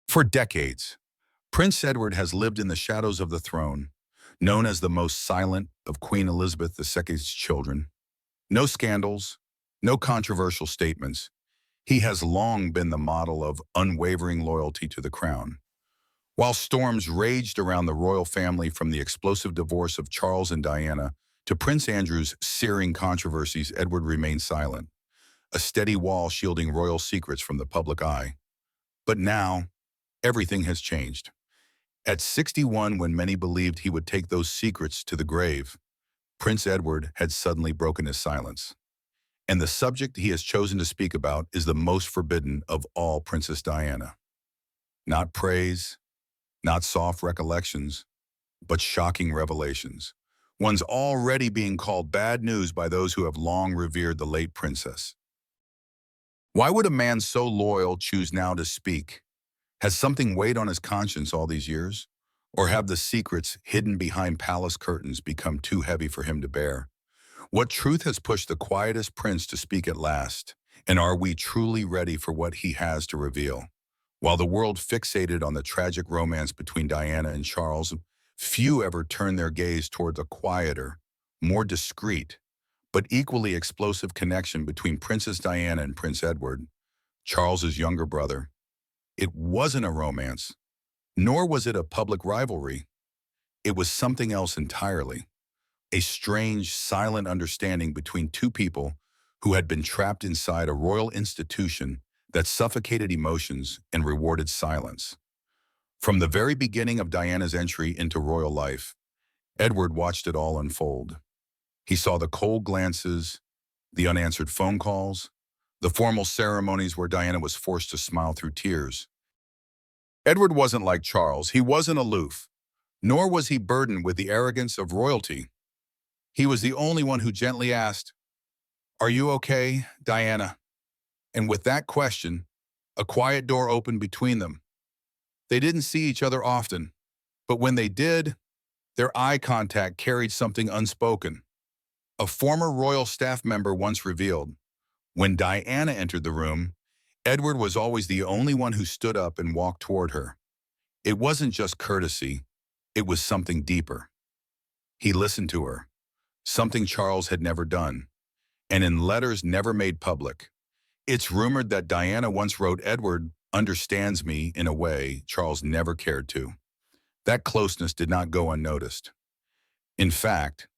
For decades, Prince Edward has lived in the shadows of the throne, known as the most silent of Queen Elizabeth II's children. No scandals, no controversial statements. He has long been the model of unwavering loyalty to the crown. While storms raged around the royal family, from the explosive divorce of Charles and Diana to Prince Andrew's searing controversies, Edward remained silent, a steady wall shielding royal secrets from the public eye. But now, everything has changed. At 61, when many believed he would take those secrets to the grave, Prince Edward had suddenly broken his silence. And the subject he has chosen to speak about is the most forbidden of all: Princess Diana. Not praise, not soft recollections, but shocking revelations. One's already being called bad news by those who have long revered the late princess. Why would a man so loyal choose now to speak? Has something weighed on his conscience all these years? Or have the secrets hidden behind palace curtains become too heavy for him to bear? What truth has pushed the quietest prince to speak at last? And are we truly ready for what he has to reveal? While the world fixated on the tragic romance between Diana and Charles, few ever turned their gaze toward the quieter, more discreet, but equally explosive connection between Princess Diana and Prince Edward, Charles's younger brother. It wasn't a romance, nor was it a public rivalry. It was something else entirely. A strange, silent understanding between two people who had been trapped inside a royal institution that suffocated emotions and rewarded silence. From the very beginning of Diana's entry into royal life, Edward watched it all unfold. He saw the cold glances, the unanswered phone calls, the formal ceremonies where Diana was forced to smile through tears. Edward wasn't like Charles. He wasn't aloof, nor was he burdened with the arrogance of royalty. He was the only one who gently asked, "Are you okay, Diana?" And with that question, a quiet door opened between them. They didn't see each other often, but when they did, their eye contact carried something unspoken. A former royal staff member once revealed, when Diana entered the room, Edward was always the only one who stood up and walked toward her. It wasn't just courtesy, it was something deeper. He listened to her, something Charles had never done, and in letters never made public. It's rumored that Diana once wrote, "Edward understands me in a way Charles never cared to." That closeness did not go unnoticed. In fact,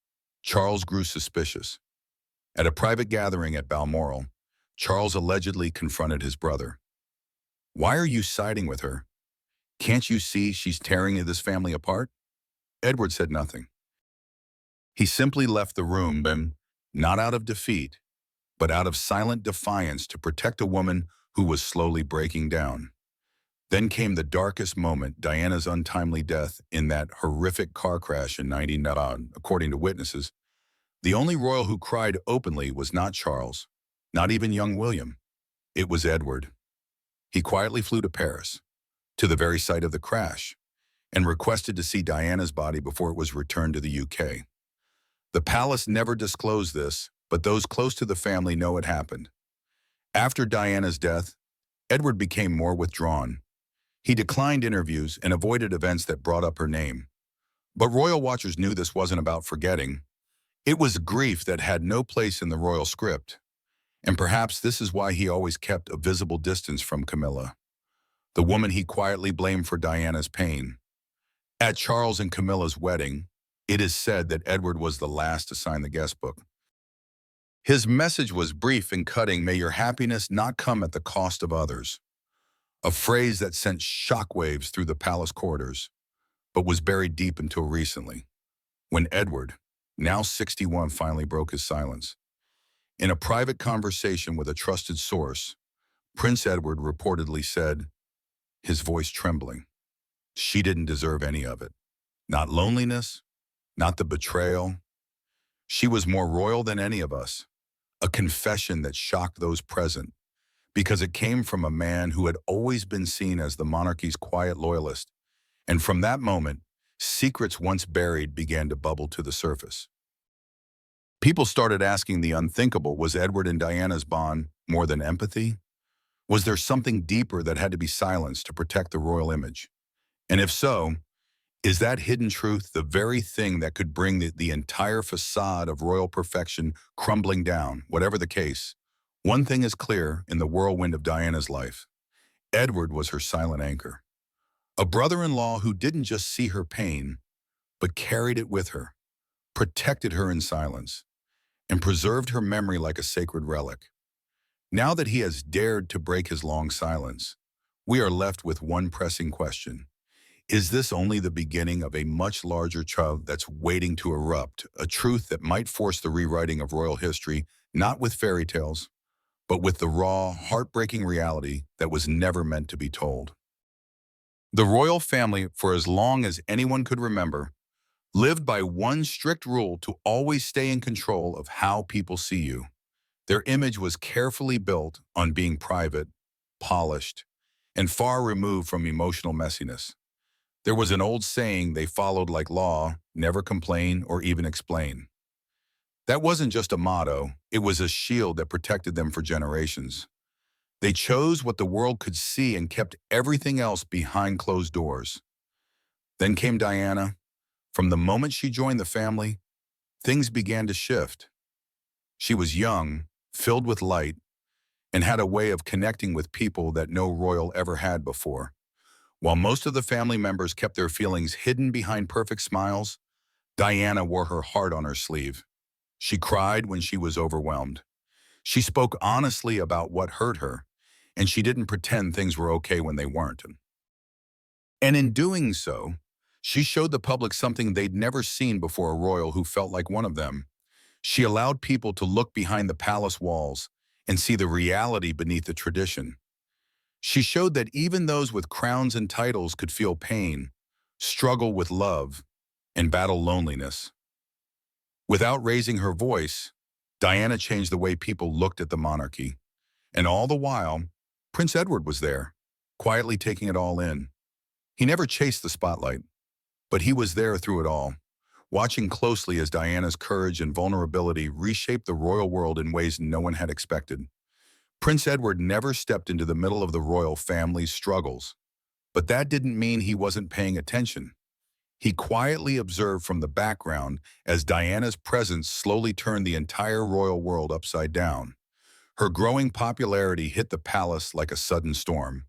Charles grew suspicious. At a private gathering at Balmoral, Charles allegedly confronted his brother. "Why are you siding with her? Can't you see she's tearing this family apart?" Edward said nothing. He simply left the room, and not out of defeat, but out of silent defiance to protect a woman who was slowly breaking down. Then came the darkest moment: Diana's untimely death in that horrific car crash in 1999. According to witnesses, the only royal who cried openly was not Charles, not even young William. It was Edward. He quietly flew to Paris, to the very site of the crash, and requested to see Diana's body before it was returned to the UK. The palace never disclosed this, but those close to the family know it happened. After Diana's death, Edward became more withdrawn. He declined interviews and avoided events that brought up her name. But royal watchers knew this wasn't about forgetting. It was grief that had no place in the royal script. And perhaps this is why he always kept a visible distance from Camilla, the woman he quietly blamed for Diana's pain. At Charles and Camilla's wedding, it is said that Edward was the last to sign the guest book. His message was brief and cutting: "May your happiness not come at the cost of others." A phrase that sent shockwaves through the palace corridors, but was buried deep until recently, when Edward, now 61, finally broke his silence. In a private conversation with a trusted source, Prince Edward reportedly said, his voice trembling, "She didn't deserve any of it. Not loneliness, not the betrayal. She was more royal than any of us." A confession that shocked those present, because it came from a man who had always been seen as the monarchy's quiet loyalist. And from that moment, secrets once buried began to bubble to the surface. People started asking the unthinkable: was Edward and Diana's bond more than empathy? Was there something deeper that had to be silenced to protect the royal image? And if so, is that hidden truth the very thing that could bring the entire facade of royal perfection crumbling down? Whatever the case, one thing is clear in the whirlwind of Diana's life. Edward was her silent anchor. A brother-in-law who didn't just see her pain, but carried it with her, protected her in silence, and preserved her memory like a sacred relic. Now that he has dared to break his long silence, we are left with one pressing question. Is this only the beginning of a much larger child that's waiting to erupt, a truth that might force the rewriting of royal history, not with fairy tales, but with the raw, heartbreaking reality that was never meant to be told? The royal family, for as long as anyone could remember, lived by one strict rule to always stay in control of how people see you. Their image was carefully built on being private, polished, and far removed from emotional messiness. There was an old saying they followed like law: never complain or even explain. That wasn't just a motto, it was a shield that protected them for generations. They chose what the world could see and kept everything else behind closed doors. Then came Diana. From the moment she joined the family, things began to shift. She was young, filled with light, and had a way of connecting with people that no royal ever had before. While most of the family members kept their feelings hidden behind perfect smiles, Diana wore her heart on her sleeve. She cried when she was overwhelmed. She spoke honestly about what hurt her, and she didn't pretend things were okay when they weren't. And in doing so, she showed the public something they'd never seen before: a royal who felt like one of them. She allowed people to look behind the palace walls and see the reality beneath the tradition. She showed that even those with crowns and titles could feel pain, struggle with love, and battle loneliness. Without raising her voice, Diana changed the way people looked at the monarchy. And all the while, Prince Edward was there, quietly taking it all in. He never chased the spotlight, but he was there through it all, watching closely as Diana's courage and vulnerability reshaped the royal world in ways no one had expected. Prince Edward never stepped into the middle of the royal family's struggles, but that didn't mean he wasn't paying attention. He quietly observed from the background as Diana's presence slowly turned the entire royal world upside down. Her growing popularity hit the palace like a sudden storm.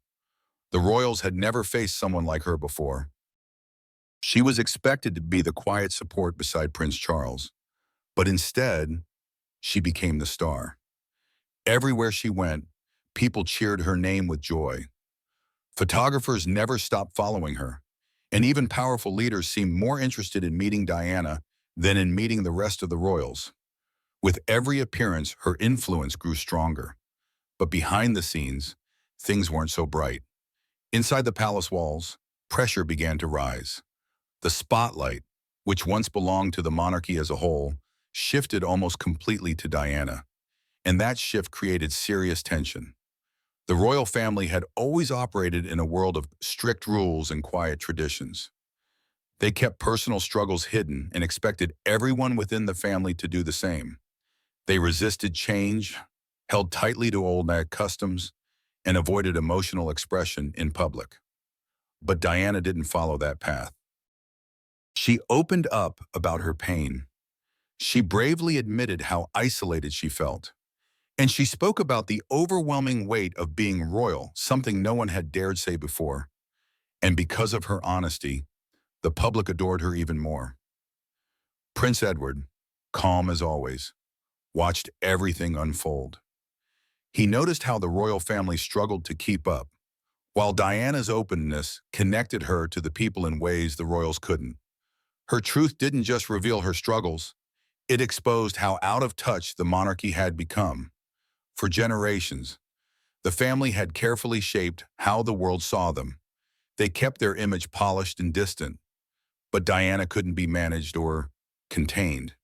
The royals had never faced someone like her before. She was expected to be the quiet support beside Prince Charles, but instead, she became the star. Everywhere she went, people cheered her name with joy. Photographers never stopped following her, and even powerful leaders seemed more interested in meeting Diana than in meeting the rest of the royals. With every appearance, her influence grew stronger. But behind the scenes, things weren't so bright. Inside the palace walls, pressure began to rise. The spotlight, which once belonged to the monarchy as a whole, shifted almost completely to Diana. And that shift created serious tension. The royal family had always operated in a world of strict rules and quiet traditions. They kept personal struggles hidden and expected everyone within the family to do the same. They resisted change, held tightly to old customs, and avoided emotional expression in public. But Diana didn't follow that path. She opened up about her pain. She bravely admitted how isolated she felt. And she spoke about the overwhelming weight of being royal, something no one had dared say before. And because of her honesty, the public adored her even more. Prince Edward, calm as always, watched everything unfold. He noticed how the royal family struggled to keep up, while Diana's openness connected her to the people in ways the royals couldn't. Her truth didn't just reveal her struggles, it exposed how out of touch the monarchy had become. For generations, the family had carefully shaped how the world saw them. They kept their image polished and distant, but Diana couldn't be managed or contained.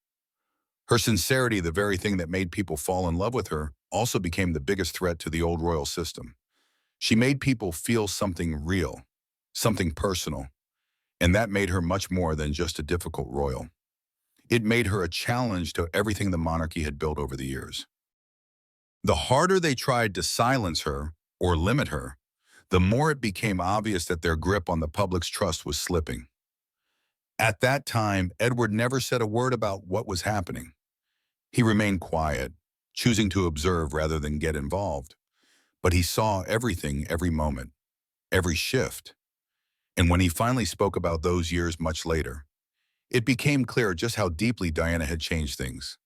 Her sincerity, the very thing that made people fall in love with her, also became the biggest threat to the old royal system. She made people feel something real, something personal, and that made her much more than just a difficult royal. It made her a challenge to everything the monarchy had built over the years. The harder they tried to silence her, or limit her, the more it became obvious that their grip on the public's trust was slipping. At that time, Edward never said a word about what was happening. He remained quiet, choosing to observe rather than get involved. But he saw everything every moment, every shift. And when he finally spoke about those years much later, it became clear just how deeply Diana had changed things.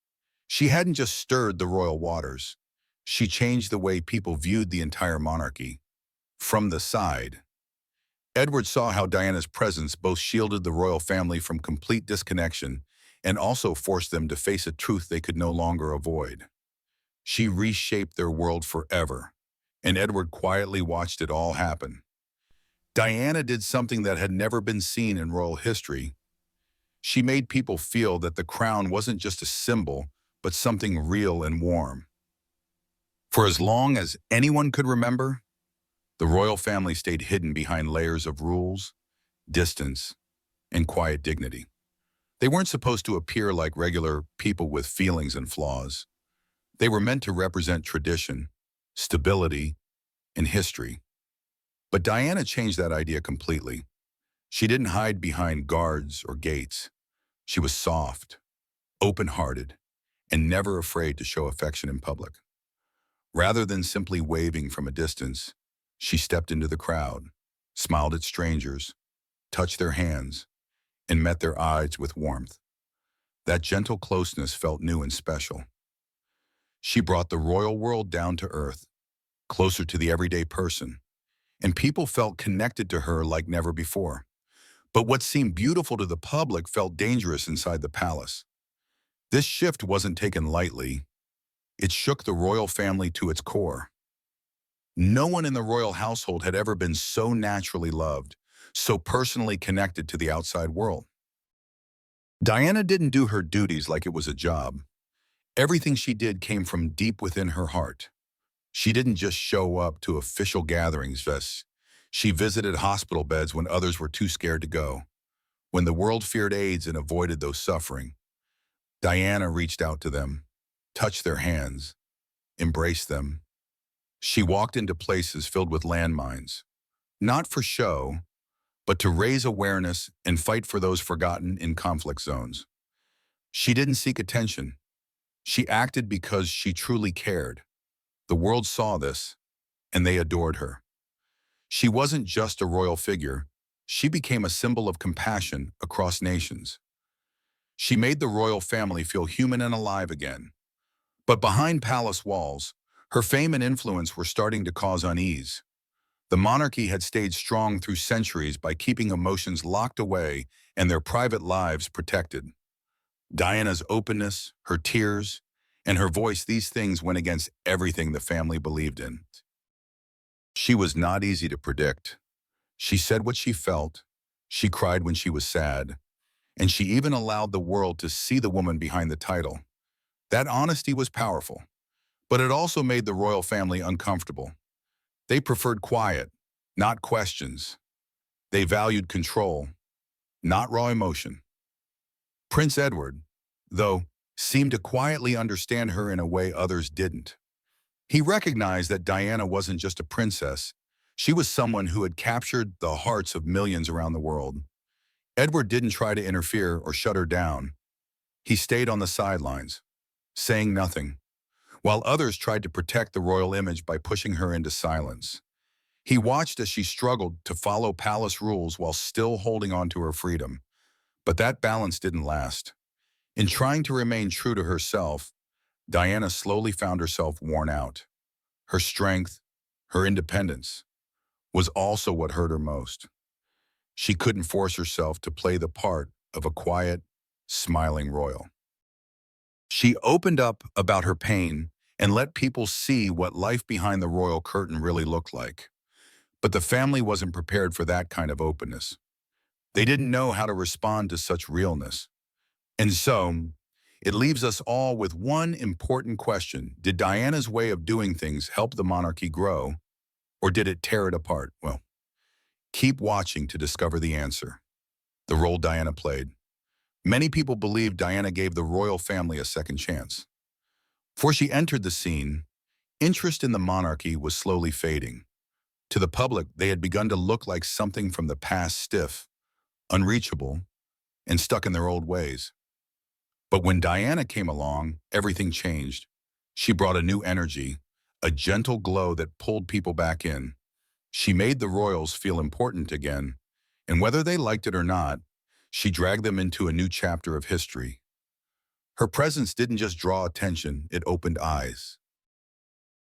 She hadn't just stirred the royal waters. She changed the way people viewed the entire monarchy. From the side, Edward saw how Diana's presence both shielded the royal family from complete disconnection and also forced them to face a truth they could no longer avoid. She reshaped their world forever, and Edward quietly watched it all happen. Diana did something that had never been seen in royal history. She made people feel that the crown wasn't just a symbol, but something real and warm. For as long as anyone could remember, the royal family stayed hidden behind layers of rules, distance, and quiet dignity. They weren't supposed to appear like regular people with feelings and flaws. They were meant to represent tradition, stability, and history. But Diana changed that idea completely. She didn't hide behind guards or gates. She was soft, open-hearted, and never afraid to show affection in public. Rather than simply waving from a distance, she stepped into the crowd, smiled at strangers, touched their hands, and met their eyes with warmth. That gentle closeness felt new and special. She brought the royal world down to earth, closer to the everyday person, and people felt connected to her like never before. But what seemed beautiful to the public felt dangerous inside the palace. This shift wasn't taken lightly. It shook the royal family to its core. No one in the royal household had ever been so naturally loved, so personally connected to the outside world. Diana didn't do her duties like it was a job. Everything she did came from deep within her heart. She didn't just show up to official gatherings. She visited hospital beds when others were too scared to go. When the world feared AIDS and avoided those suffering, Diana reached out to them, touched their hands, embraced them. She walked into places filled with landmines, not for show, but to raise awareness and fight for those forgotten in conflict zones. She didn't seek attention. She acted because she truly cared. The world saw this, and they adored her. She wasn't just a royal figure. She became a symbol of compassion across nations. She made the royal family feel human and alive again. But behind palace walls, her fame and influence were starting to cause unease. The monarchy had stayed strong through centuries by keeping emotions locked away and their private lives protected. Diana's openness, her tears, and her voice, these things went against everything the family believed in. She was not easy to predict. She said what she felt, she cried when she was sad, and she even allowed the world to see the woman behind the title. That honesty was powerful, but it also made the royal family uncomfortable. They preferred quiet, not questions. They valued control, not raw emotion. Prince Edward, though, seemed to quietly understand her in a way others didn't. He recognized that Diana wasn't just a princess. She was someone who had captured the hearts of millions around the world. Edward didn't try to interfere or shut her down. He stayed on the sidelines, saying nothing, while others tried to protect the royal image by pushing her into silence. He watched as she struggled to follow palace rules while still holding on to her freedom. But that balance didn't last. In trying to remain true to herself, Diana slowly found herself worn out. Her strength, her independence, was also what hurt her most. She couldn't force herself to play the part of a quiet, smiling royal. She opened up about her pain and let people see what life behind the royal curtain really looked like. But the family wasn't prepared for that kind of openness. They didn't know how to respond to such realness. And so, it leaves us all with one important question. Did Diana's way of doing things help the monarchy grow, or did it tear it apart? Well, keep watching to discover the answer. The role Diana played. Many people believe Diana gave the royal family a second chance. Before she entered the scene, Interest in the monarchy was slowly fading. To the public, they had begun to look like something from the past, stiff, unreachable, and stuck in their old ways. But when Diana came along, everything changed. She brought a new energy, a gentle glow that pulled people back in. She made the royals feel important again, and whether they liked it or not, she dragged them into a new chapter of history. Her presence didn't just draw attention, it opened eyes.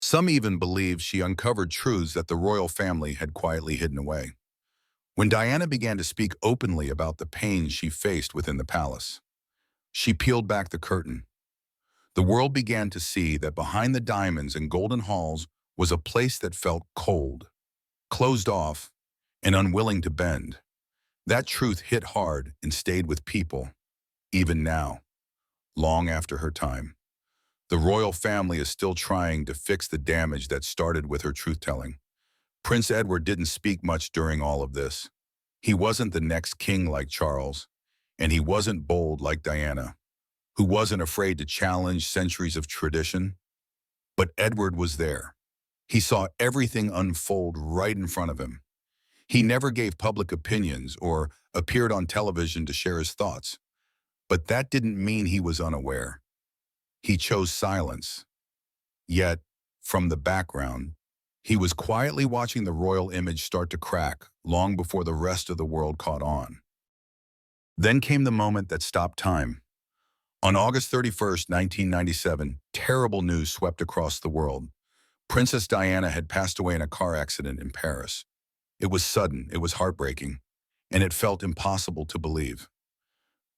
Some even believe she uncovered truths that the royal family had quietly hidden away. When Diana began to speak openly about the pain she faced within the palace, she peeled back the curtain. The world began to see that behind the diamonds and golden halls was a place that felt cold, closed off, and unwilling to bend. That truth hit hard and stayed with people, even now, long after her time. The royal family is still trying to fix the damage that started with her truth-telling. Prince Edward didn't speak much during all of this. He wasn't the next king like Charles, and he wasn't bold like Diana, who wasn't afraid to challenge centuries of tradition. But Edward was there. He saw everything unfold right in front of him. He never gave public opinions or appeared on television to share his thoughts. But that didn't mean he was unaware. He chose silence. Yet, from the background, he was quietly watching the royal image start to crack long before the rest of the world caught on. Then came the moment that stopped time. On August 31st, 1997, terrible news swept across the world. Princess Diana had passed away in a car accident in Paris. It was sudden, it was heartbreaking, and it felt impossible to believe.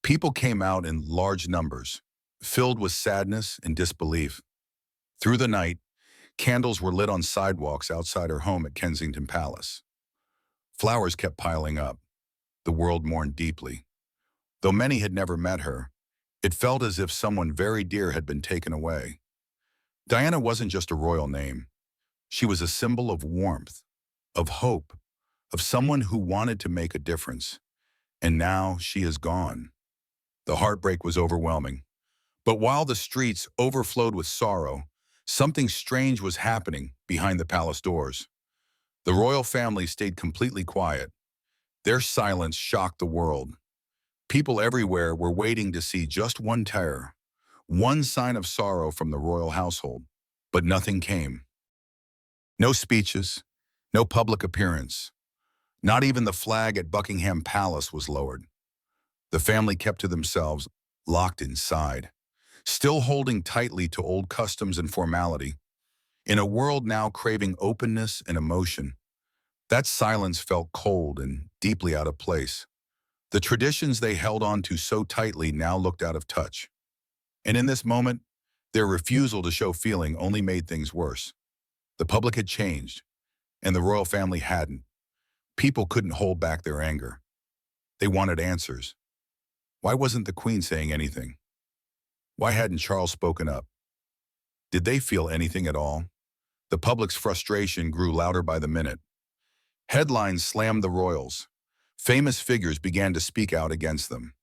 People came out in large numbers, filled with sadness and disbelief. Through the night, candles were lit on sidewalks outside her home at Kensington Palace. Flowers kept piling up. The world mourned deeply. Though many had never met her, it felt as if someone very dear had been taken away. Diana wasn't just a royal name. She was a symbol of warmth, of hope, of someone who wanted to make a difference. And now she is gone. The heartbreak was overwhelming. But while the streets overflowed with sorrow, something strange was happening behind the palace doors. The royal family stayed completely quiet. Their silence shocked the world. People everywhere were waiting to see just one tear, one sign of sorrow from the royal household. But nothing came. No speeches, no public appearance. Not even the flag at Buckingham Palace was lowered. The family kept to themselves, locked inside, still holding tightly to old customs and formality. In a world now craving openness and emotion, that silence felt cold and deeply out of place. The traditions they held on to so tightly now looked out of touch. And in this moment, their refusal to show feeling only made things worse. The public had changed, and the royal family hadn't. People couldn't hold back their anger. They wanted answers. Why wasn't the Queen saying anything? Why hadn't Charles spoken up? Did they feel anything at all? The public's frustration grew louder by the minute. Headlines slammed the royals. Famous figures began to speak out against them.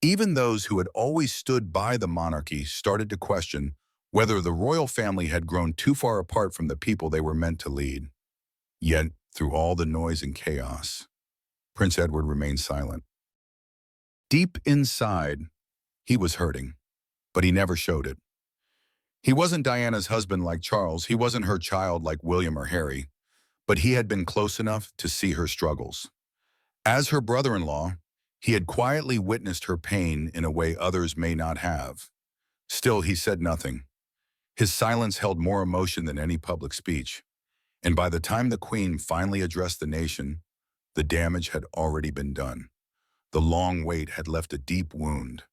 Even those who had always stood by the monarchy started to question whether the royal family had grown too far apart from the people they were meant to lead. Yet, through all the noise and chaos, Prince Edward remained silent. Deep inside, he was hurting, but he never showed it. He wasn't Diana's husband like Charles, he wasn't her child like William or Harry, but he had been close enough to see her struggles. As her brother-in-law, he had quietly witnessed her pain in a way others may not have. Still, he said nothing. His silence held more emotion than any public speech. And by the time the Queen finally addressed the nation, the damage had already been done. The long wait had left a deep wound.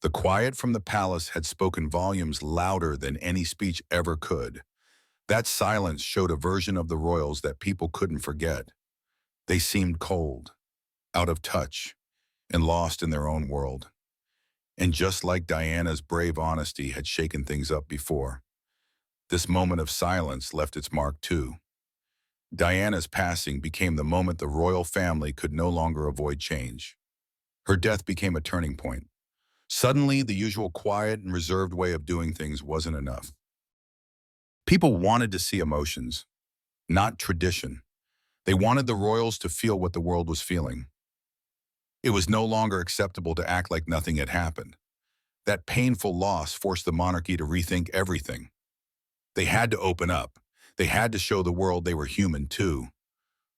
The quiet from the palace had spoken volumes louder than any speech ever could. That silence showed a version of the royals that people couldn't forget. They seemed cold, out of touch, and lost in their own world. And just like Diana's brave honesty had shaken things up before, this moment of silence left its mark too. Diana's passing became the moment the royal family could no longer avoid change. Her death became a turning point. Suddenly, the usual quiet and reserved way of doing things wasn't enough. People wanted to see emotions, not tradition. They wanted the royals to feel what the world was feeling. It was no longer acceptable to act like nothing had happened. That painful loss forced the monarchy to rethink everything. They had to open up. They had to show the world they were human too,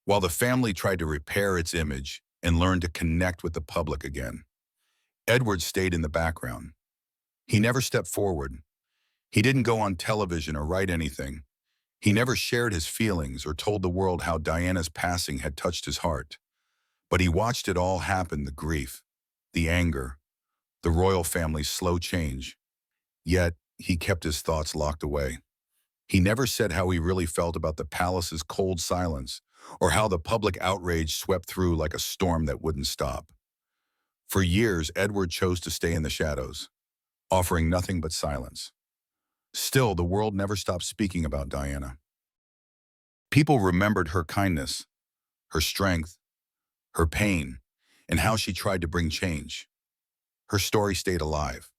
while the family tried to repair its image and learn to connect with the public again. Edward stayed in the background. He never stepped forward. He didn't go on television or write anything. He never shared his feelings or told the world how Diana's passing had touched his heart. But he watched it all happen, the grief, the anger, the royal family's slow change. Yet, he kept his thoughts locked away. He never said how he really felt about the palace's cold silence or how the public outrage swept through like a storm that wouldn't stop. For years, Edward chose to stay in the shadows, offering nothing but silence. Still, the world never stopped speaking about Diana. People remembered her kindness, her strength, her pain, and how she tried to bring change. Her story stayed alive.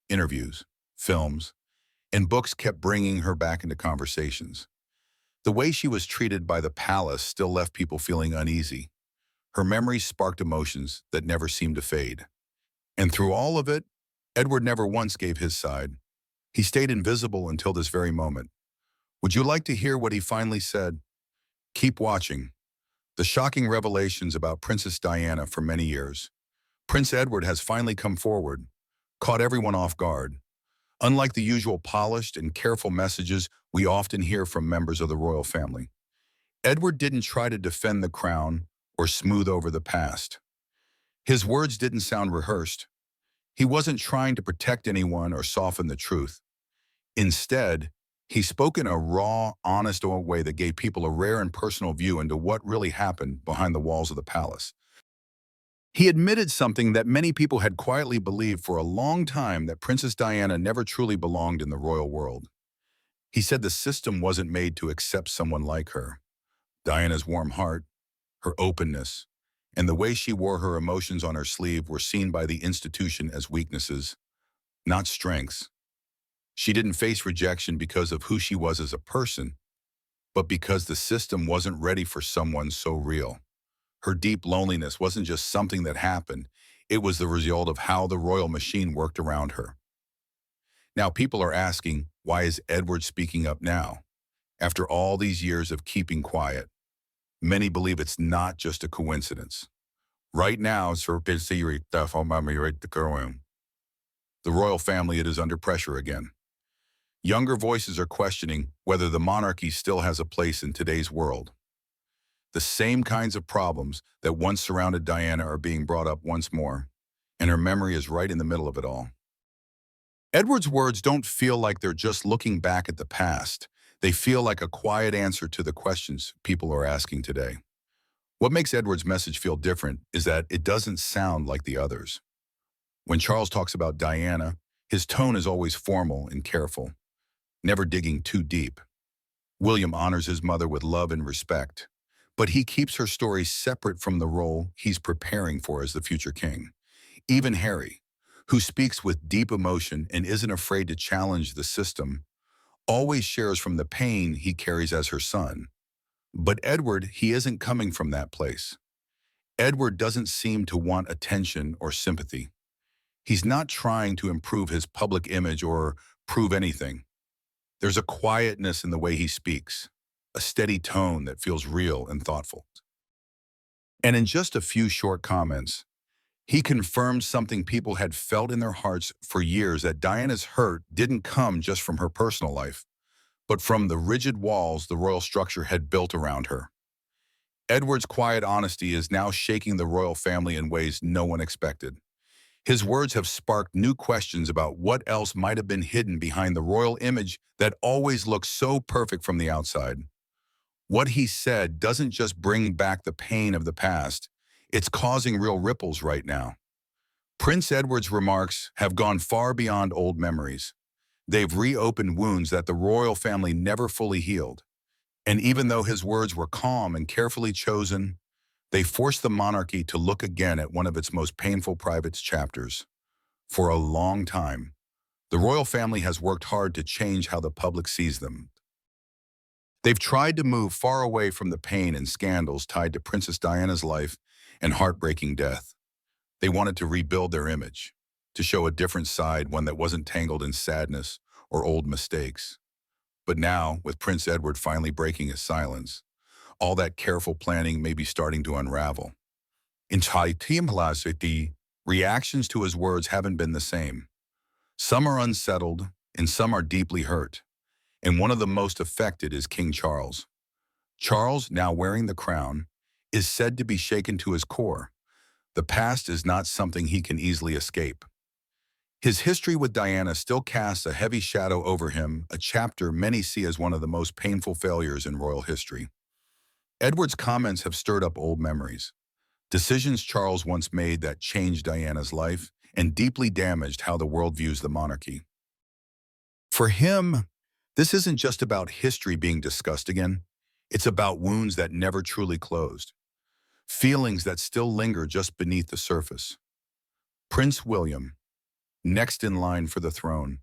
Interviews, films, and books kept bringing her back into conversations. The way she was treated by the palace still left people feeling uneasy. Her memories sparked emotions that never seemed to fade. And through all of it, Edward never once gave his side. He stayed invisible until this very moment. Would you like to hear what he finally said? Keep watching. The shocking revelations about Princess Diana for many years. Prince Edward has finally come forward, caught everyone off guard. Unlike the usual polished and careful messages we often hear from members of the royal family, Edward didn't try to defend the crown or smooth over the past. His words didn't sound rehearsed. He wasn't trying to protect anyone or soften the truth. Instead, he spoke in a raw, honest way that gave people a rare and personal view into what really happened behind the walls of the palace. He admitted something that many people had quietly believed for a long time, that Princess Diana never truly belonged in the royal world. He said the system wasn't made to accept someone like her. Diana's warm heart, her openness, and the way she wore her emotions on her sleeve were seen by the institution as weaknesses, not strengths. She didn't face rejection because of who she was as a person, but because the system wasn't ready for someone so real. Her deep loneliness wasn't just something that happened, it was the result of how the royal machine worked around her. Now people are asking, why is Edward speaking up now? After all these years of keeping quiet, many believe it's not just a coincidence. Right now, the royal family is under pressure again. Younger voices are questioning whether the monarchy still has a place in today's world. The same kinds of problems that once surrounded Diana are being brought up once more, and her memory is right in the middle of it all. Edward's words don't feel like they're just looking back at the past. They feel like a quiet answer to the questions people are asking today. What makes Edward's message feel different is that it doesn't sound like the others. When Charles talks about Diana, his tone is always formal and careful, never digging too deep. William honors his mother with love and respect, but he keeps her story separate from the role he's preparing for as the future king. Even Harry, who speaks with deep emotion and isn't afraid to challenge the system, always shares from the pain he carries as her son. But Edward, he isn't coming from that place. Edward doesn't seem to want attention or sympathy. He's not trying to improve his public image or prove anything. There's a quietness in the way he speaks, a steady tone that feels real and thoughtful. And in just a few short comments, he confirmed something people had felt in their hearts for years, that Diana's hurt didn't come just from her personal life, but from the rigid walls the royal structure had built around her. Edward's quiet honesty is now shaking the royal family in ways no one expected. His words have sparked new questions about what else might have been hidden behind the royal image that always looks so perfect from the outside. What he said doesn't just bring back the pain of the past, it's causing real ripples right now. Prince Edward's remarks have gone far beyond old memories. They've reopened wounds that the royal family never fully healed. And even though his words were calm and carefully chosen, they forced the monarchy to look again at one of its most painful private chapters. For a long time, the royal family has worked hard to change how the public sees them. They've tried to move far away from the pain and scandals tied to Princess Diana's life and heartbreaking death. They wanted to rebuild their image, to show a different side, one that wasn't tangled in sadness or old mistakes. But now, with Prince Edward finally breaking his silence, all that careful planning may be starting to unravel. In Tahiti, the reactions to his words haven't been the same. Some are unsettled, and some are deeply hurt. And one of the most affected is King Charles. Charles, now wearing the crown, is said to be shaken to his core. The past is not something he can easily escape. His history with Diana still casts a heavy shadow over him, a chapter many see as one of the most painful failures in royal history. Edward's comments have stirred up old memories, decisions Charles once made that changed Diana's life and deeply damaged how the world views the monarchy. For him, this isn't just about history being discussed again. It's about wounds that never truly closed, feelings that still linger just beneath the surface. Prince William, next in line for the throne,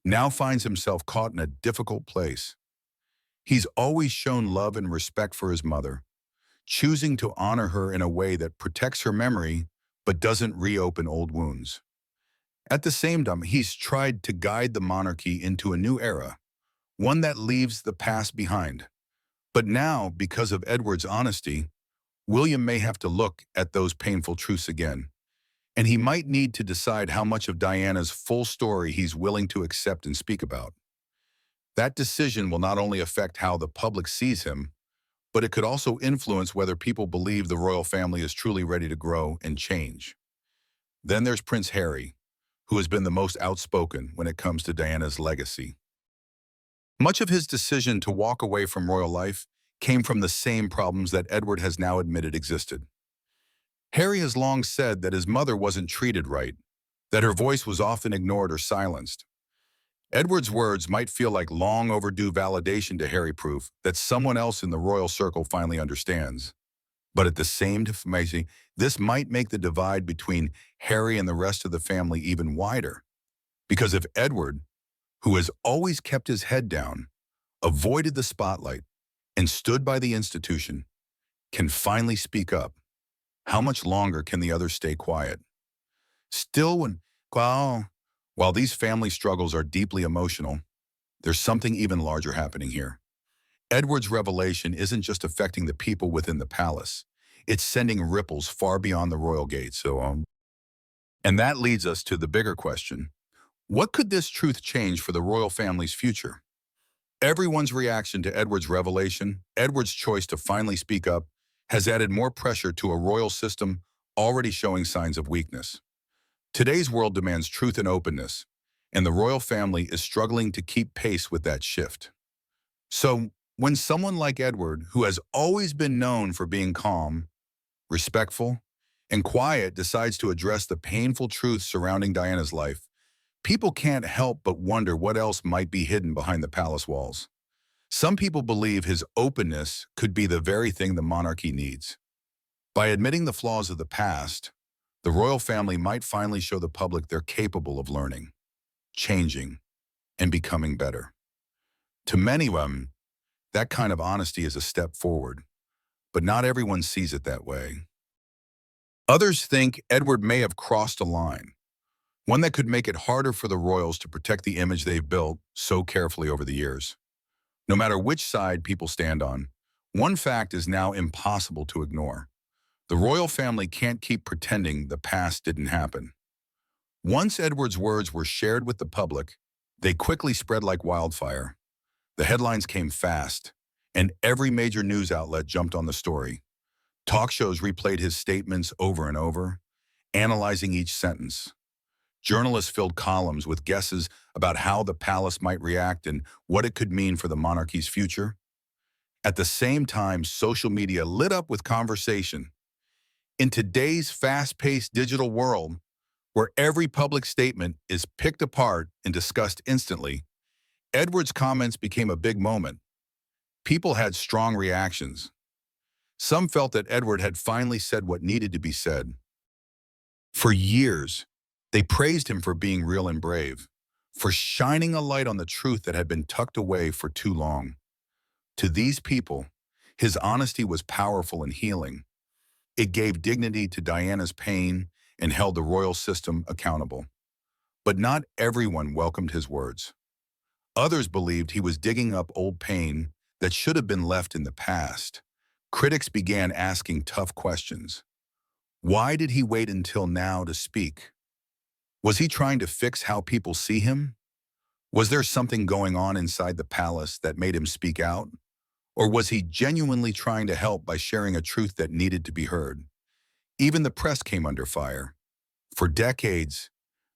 now finds himself caught in a difficult place. He's always shown love and respect for his mother, choosing to honor her in a way that protects her memory but doesn't reopen old wounds. At the same time, he's tried to guide the monarchy into a new era, one that leaves the past behind. But now, because of Edward's honesty, William may have to look at those painful truths again, and he might need to decide how much of Diana's full story he's willing to accept and speak about. That decision will not only affect how the public sees him, but it could also influence whether people believe the royal family is truly ready to grow and change. Then there's Prince Harry, who has been the most outspoken when it comes to Diana's legacy. Much of his decision to walk away from royal life came from the same problems that Edward has now admitted existed. Harry has long said that his mother wasn't treated right, that her voice was often ignored or silenced. Edward's words might feel like long overdue validation to Harry, proof that someone else in the royal circle finally understands. But at the same time, this might make the divide between Harry and the rest of the family even wider. Because if Edward, who has always kept his head down, avoided the spotlight, and stood by the institution, can finally speak up, how much longer can the others stay quiet? Still, while these family struggles are deeply emotional, there's something even larger happening here. Edward's revelation isn't just affecting the people within the palace. It's sending ripples far beyond the royal gates. And that leads us to the bigger question. What could this truth change for the royal family's future? Everyone's reaction to Edward's revelation, Edward's choice to finally speak up, has added more pressure to a royal system already showing signs of weakness. Today's world demands truth and openness, and the royal family is struggling to keep pace with that shift. So, when someone like Edward, who has always been known for being calm, respectful, and quiet, decides to address the painful truths surrounding Diana's life, people can't help but wonder what else might be hidden behind the palace walls. Some people believe his openness could be the very thing the monarchy needs. By admitting the flaws of the past, the royal family might finally show the public they're capable of learning, changing, and becoming better. To many of them, that kind of honesty is a step forward, but not everyone sees it that way. Others think Edward may have crossed a line, one that could make it harder for the royals to protect the image they've built so carefully over the years. No matter which side people stand on, one fact is now impossible to ignore. The royal family can't keep pretending the past didn't happen. Once Edward's words were shared with the public, they quickly spread like wildfire. The headlines came fast, and every major news outlet jumped on the story. Talk shows replayed his statements over and over, analyzing each sentence. Journalists filled columns with guesses about how the palace might react and what it could mean for the monarchy's future. At the same time, social media lit up with conversation. In today's fast-paced digital world, where every public statement is picked apart and discussed instantly, Edward's comments became a big moment. People had strong reactions. Some felt that Edward had finally said what needed to be said. For years, they praised him for being real and brave, for shining a light on the truth that had been tucked away for too long. To these people, his honesty was powerful and healing. It gave dignity to Diana's pain and held the royal system accountable. But not everyone welcomed his words. Others believed he was digging up old pain that should have been left in the past. Critics began asking tough questions. Why did he wait until now to speak? Was he trying to fix how people see him? Was there something going on inside the palace that made him speak out? Or was he genuinely trying to help by sharing a truth that needed to be heard? Even the press came under fire. For decades,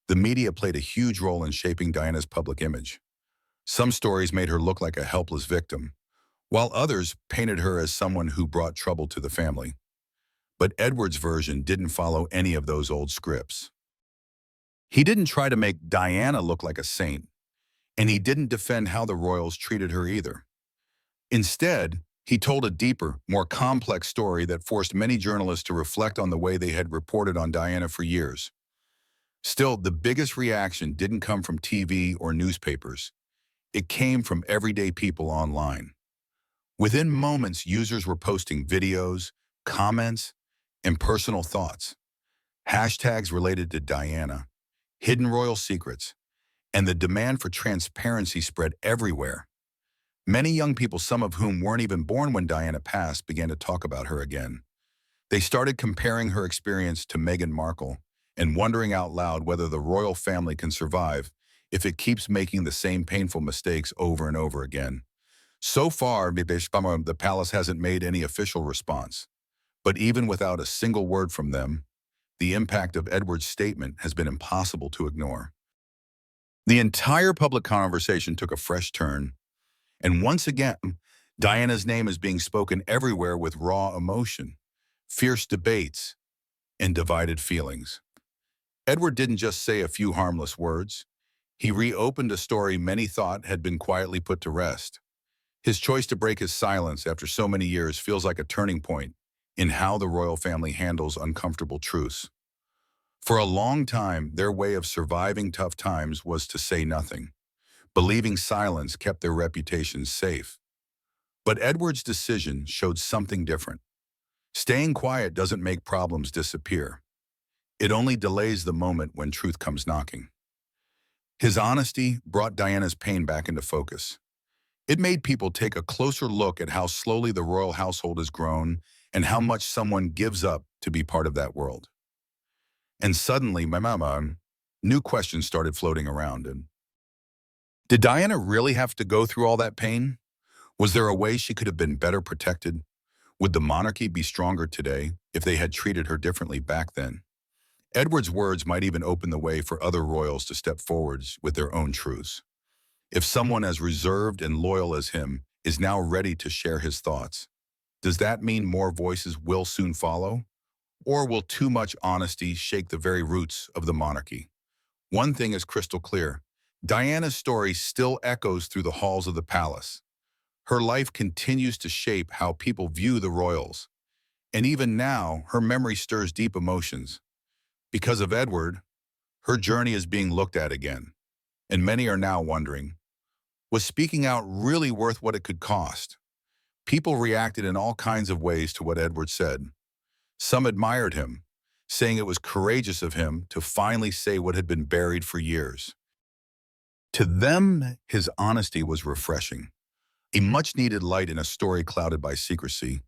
the media played a huge role in shaping Diana's public image. Some stories made her look like a helpless victim, while others painted her as someone who brought trouble to the family. But Edward's version didn't follow any of those old scripts. He didn't try to make Diana look like a saint, and he didn't defend how the royals treated her either. Instead, he told a deeper, more complex story that forced many journalists to reflect on the way they had reported on Diana for years. Still, the biggest reaction didn't come from TV or newspapers. It came from everyday people online. Within moments, users were posting videos, comments, and personal thoughts. Hashtags related to Diana, hidden royal secrets, and the demand for transparency spread everywhere. Many young people, some of whom weren't even born when Diana passed, began to talk about her again. They started comparing her experience to Meghan Markle and wondering out loud whether the royal family can survive if it keeps making the same painful mistakes over and over again. So far, the palace hasn't made any official response. But even without a single word from them, the impact of Edward's statement has been impossible to ignore. The entire public conversation took a fresh turn, and once again, Diana's name is being spoken everywhere with raw emotion, fierce debates, and divided feelings. Edward didn't just say a few harmless words. He reopened a story many thought had been quietly put to rest. His choice to break his silence after so many years feels like a turning point in how the royal family handles uncomfortable truths. For a long time, their way of surviving tough times was to say nothing. Believing silence kept their reputations safe. But Edward's decision showed something different. Staying quiet doesn't make problems disappear. It only delays the moment when truth comes knocking. His honesty brought Diana's pain back into focus. It made people take a closer look at how slowly the royal household has grown and how much someone gives up to be part of that world. And suddenly, new questions started floating around. And did Diana really have to go through all that pain? Was there a way she could have been better protected? Would the monarchy be stronger today if they had treated her differently back then? Edward's words might even open the way for other royals to step forwards with their own truths. If someone as reserved and loyal as him is now ready to share his thoughts, does that mean more voices will soon follow? Or will too much honesty shake the very roots of the monarchy? One thing is crystal clear. Diana's story still echoes through the halls of the palace. Her life continues to shape how people view the royals. And even now, her memory stirs deep emotions. Because of Edward, her journey is being looked at again. And many are now wondering, was speaking out really worth what it could cost? People reacted in all kinds of ways to what Edward said. Some admired him, saying it was courageous of him to finally say what had been buried for years. To them, his honesty was refreshing, a much-needed light in a story clouded by secrecy.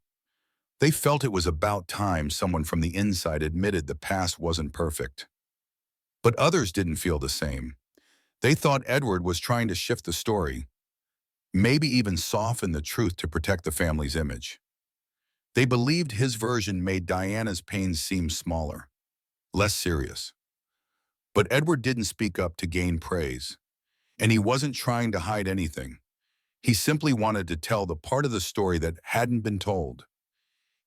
They felt it was about time someone from the inside admitted the past wasn't perfect. But others didn't feel the same. They thought Edward was trying to shift the story, maybe even soften the truth to protect the family's image. They believed his version made Diana's pain seem smaller, less serious. But Edward didn't speak up to gain praise, and he wasn't trying to hide anything. He simply wanted to tell the part of the story that hadn't been told.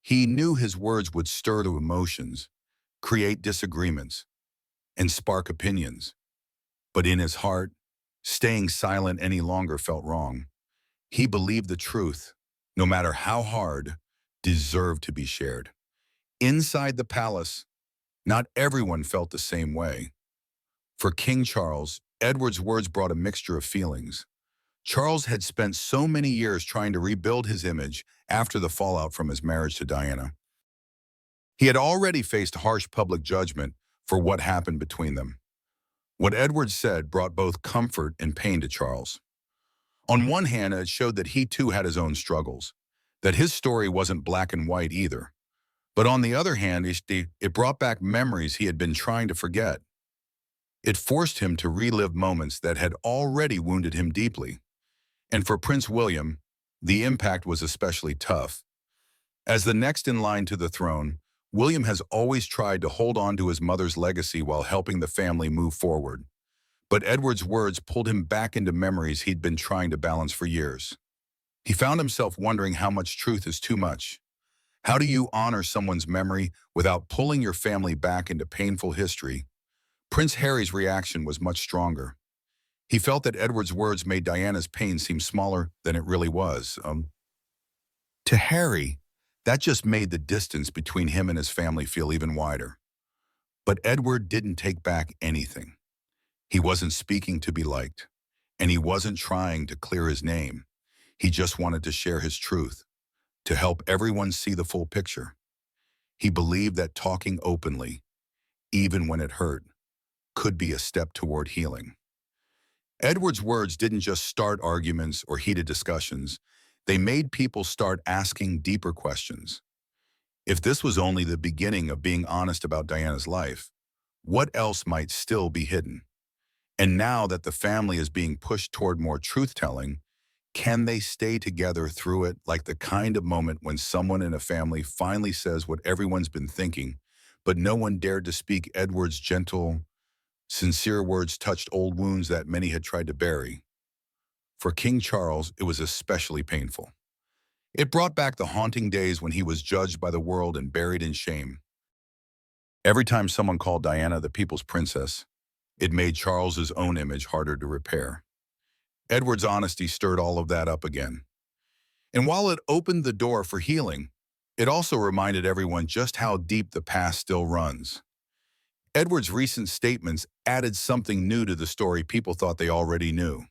He knew his words would stir the emotions, create disagreements, and spark opinions. But in his heart, staying silent any longer felt wrong. He believed the truth, no matter how hard, deserved to be shared. Inside the palace, not everyone felt the same way. For King Charles, Edward's words brought a mixture of feelings: Charles had spent so many years trying to rebuild his image after the fallout from his marriage to Diana. He had already faced harsh public judgment for what happened between them. What Edward said brought both comfort and pain to Charles. On one hand, it showed that he too had his own struggles, that his story wasn't black and white either. But on the other hand, it brought back memories he had been trying to forget. It forced him to relive moments that had already wounded him deeply. And for Prince William, the impact was especially tough. As the next in line to the throne, William has always tried to hold on to his mother's legacy while helping the family move forward. But Edward's words pulled him back into memories he'd been trying to balance for years. He found himself wondering how much truth is too much. How do you honor someone's memory without pulling your family back into painful history? Prince Harry's reaction was much stronger. He felt that Edward's words made Diana's pain seem smaller than it really was. To Harry, that just made the distance between him and his family feel even wider. But Edward didn't take back anything. He wasn't speaking to be liked, and he wasn't trying to clear his name. He just wanted to share his truth, to help everyone see the full picture. He believed that talking openly, even when it hurt, could be a step toward healing. Edward's words didn't just start arguments or heated discussions. They made people start asking deeper questions. If this was only the beginning of being honest about Diana's life, what else might still be hidden? And now that the family is being pushed toward more truth-telling, can they stay together through it, like the kind of moment when someone in a family finally says what everyone's been thinking, but no one dared to speak? Edward's gentle, sincere words touched old wounds that many had tried to bury. For King Charles, it was especially painful. It brought back the haunting days when he was judged by the world and buried in shame. Every time someone called Diana the people's princess, it made Charles's own image harder to repair. Edward's honesty stirred all of that up again. And while it opened the door for healing, it also reminded everyone just how deep the past still runs. Edward's recent statements added something new to the story people thought they already knew.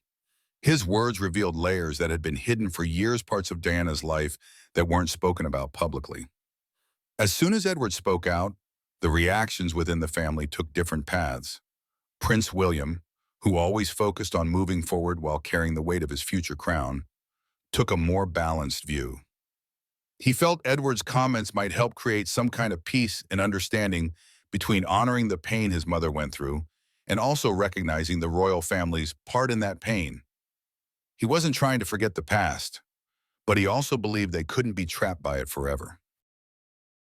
His words revealed layers that had been hidden for years, parts of Diana's life that weren't spoken about publicly. As soon as Edward spoke out, the reactions within the family took different paths. Prince William, who always focused on moving forward while carrying the weight of his future crown, took a more balanced view. He felt Edward's comments might help create some kind of peace and understanding between honoring the pain his mother went through and also recognizing the royal family's part in that pain. He wasn't trying to forget the past, but he also believed they couldn't be trapped by it forever.